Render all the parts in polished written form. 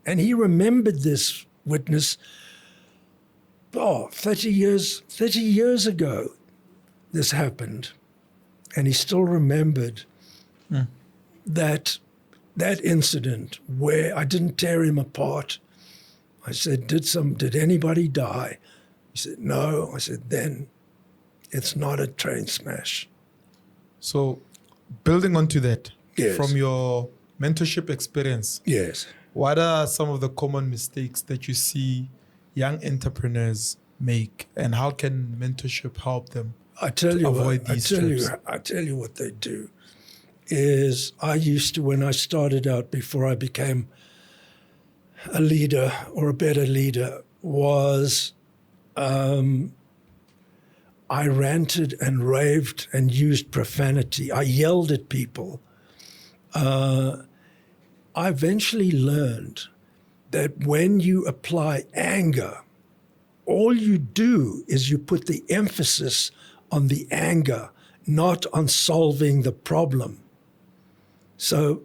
And he remembered this witness, 30 years ago this happened. And he still remembered that incident where I didn't tear him apart. I said, did anybody die? He said, no. I said, then it's not a train smash. So building onto that, Yes. from your mentorship experience, Yes. what are some of the common mistakes that you see young entrepreneurs make, and how can mentorship help them I tell you what they do is I used to, when I started out, before I became a leader or a better leader, was I ranted and raved and used profanity. I yelled at people. I eventually learned that when you apply anger, all you do is you put the emphasis on the anger, not on solving the problem. So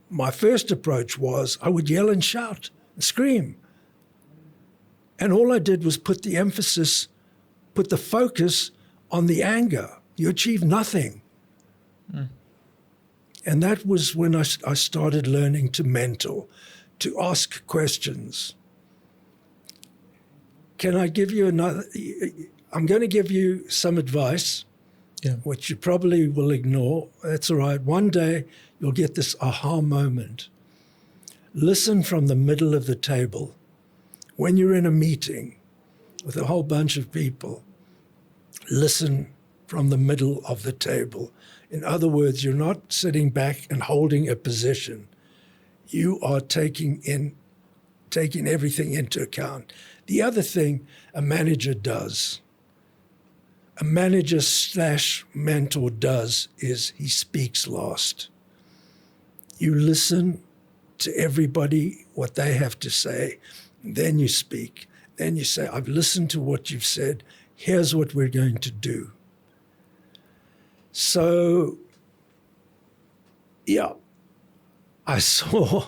my first approach was I would yell and shout and scream. And all I did was put the focus on the anger. You achieve nothing. And that was when I started learning to mentor, to ask questions. Can I give you another? I'm going to give you some advice, which you probably will ignore. That's all right. One day you'll get this aha moment. Listen from the middle of the table. When you're in a meeting with a whole bunch of people, listen from the middle of the table. In other words, you're not sitting back and holding a position. You are taking everything into account. The other thing a manager does, a manager/mentor does, is he speaks last. You listen to everybody, what they have to say, then you speak. Then you say, I've listened to what you've said. Here's what we're going to do. So, I saw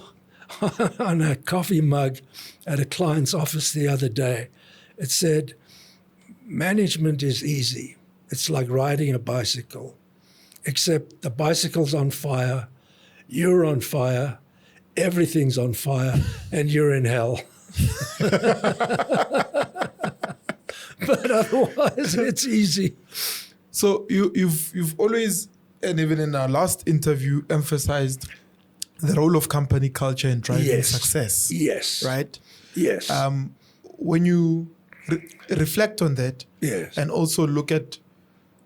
on a coffee mug at a client's office the other day, it said, management is easy. It's like riding a bicycle, except the bicycle's on fire, you're on fire, everything's on fire, and you're in hell. But otherwise, it's easy. So you've always, and even in our last interview, emphasized the role of company culture in driving success. Yes. Right? Yes. When you reflect on that, and also look at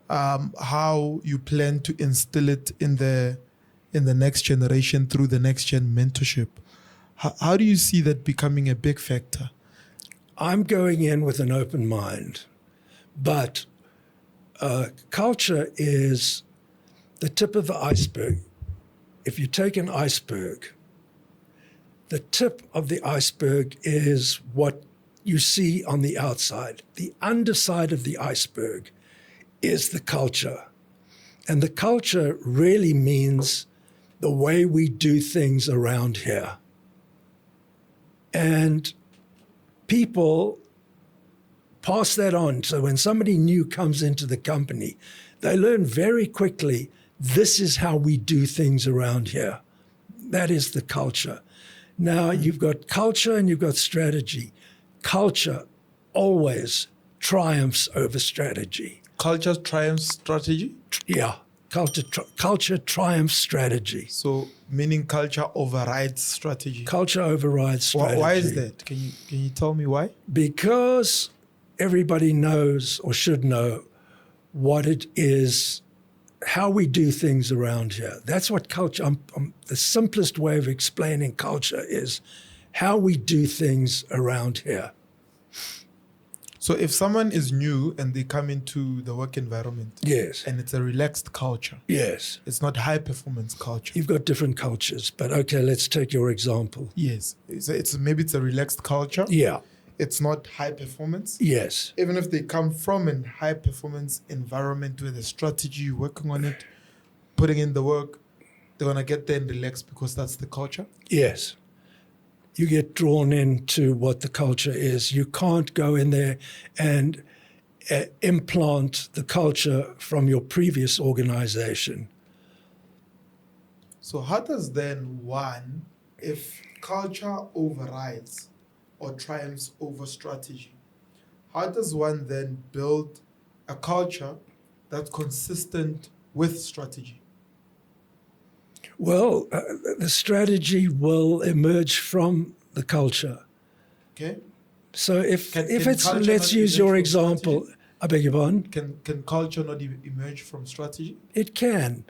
how you plan to instill it in the next generation through the next gen mentorship, how do you see that becoming a big factor? I'm going in with an open mind, but culture is the tip of the iceberg. If you take an iceberg, the tip of the iceberg is what you see on the outside. The underside of the iceberg is the culture. And the culture really means the way we do things around here. And people pass that on. So when somebody new comes into the company, they learn very quickly, this is how we do things around here. That is the culture. Now, you've got culture and you've got strategy. Culture always triumphs over strategy. Culture triumphs strategy? Yeah. Culture triumphs strategy. So meaning culture overrides strategy. Culture overrides strategy. Why is that? Can you tell me why? Because everybody knows or should know what it is, how we do things around here. That's what culture, the simplest way of explaining culture is how we do things around here. So if someone is new and they come into the work environment, and it's a relaxed culture, it's not high performance culture. You've got different cultures, but okay, let's take your example. Yes, maybe it's a relaxed culture. Yeah. It's not high performance. Yes. Even if they come from a high performance environment with a strategy, working on it, putting in the work, they're gonna get there and relax because that's the culture. Yes. you get drawn into what the culture is. You can't go in there and implant the culture from your previous organization. So how does then one, if culture overrides or triumphs over strategy, how does one then build a culture that's consistent with strategy? Well, the strategy will emerge from the culture. Okay. So if Can it's, culture let's not use emerge your from example. strategy? I beg your pardon? Can culture not emerge from strategy? It can,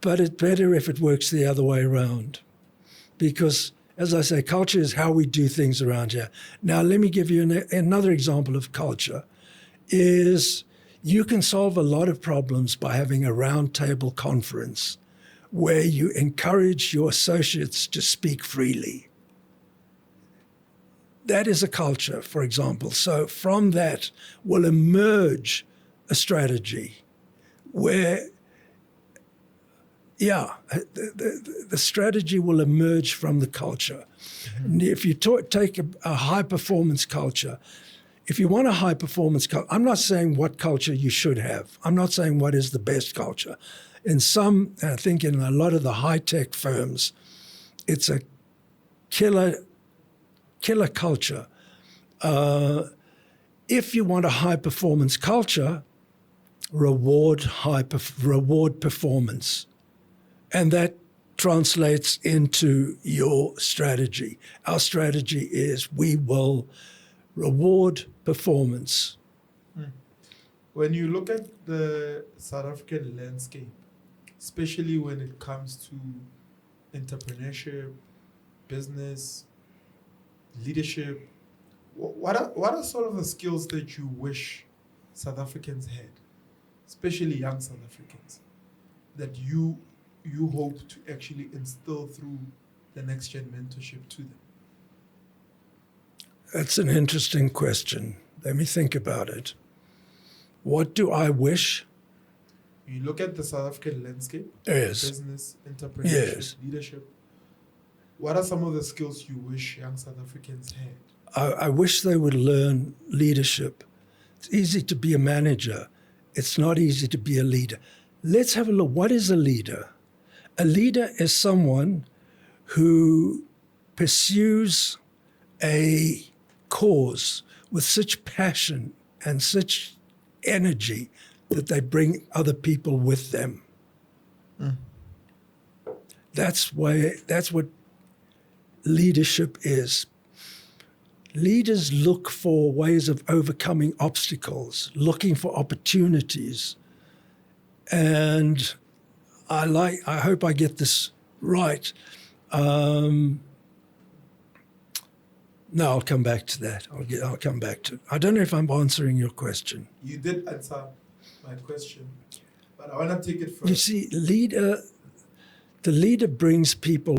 but it's better if it works the other way around. Because, as I say, culture is how we do things around here. Now, let me give you another example of culture. Is you can solve a lot of problems by having a round table conference where you encourage your associates to speak freely. That is a culture, for example. So from that will emerge a strategy where, the strategy will emerge from the culture. Mm-hmm. If you take a high-performance culture, if you want a high-performance culture, I'm not saying what culture you should have. I'm not saying what is the best culture. In some, I think in a lot of the high-tech firms, it's a killer culture. If you want a high-performance culture, reward performance. And that translates into your strategy. Our strategy is we will reward performance. When you look at the South African landscape, especially when it comes to entrepreneurship, business, leadership, what are sort of the skills that you wish South Africans had, especially young South Africans, that you hope to actually instill through the next gen mentorship to them? That's an interesting question. Let me think about it. What do I wish? You look at the South African landscape, yes. Business, entrepreneurship, yes. leadership. What are some of the skills you wish young South Africans had? I wish they would learn leadership. It's easy to be a manager. It's not easy to be a leader. Let's have a look. What is a leader? A leader is someone who pursues a cause with such passion and such energy that they bring other people with them. That's what leadership is. Leaders look for ways of overcoming obstacles, looking for opportunities. And I hope I get this right. No, I'll come back to that. I'll come back to it. I don't know if I'm answering your question. You did answer my question, but I want to take it further. You see, the leader brings people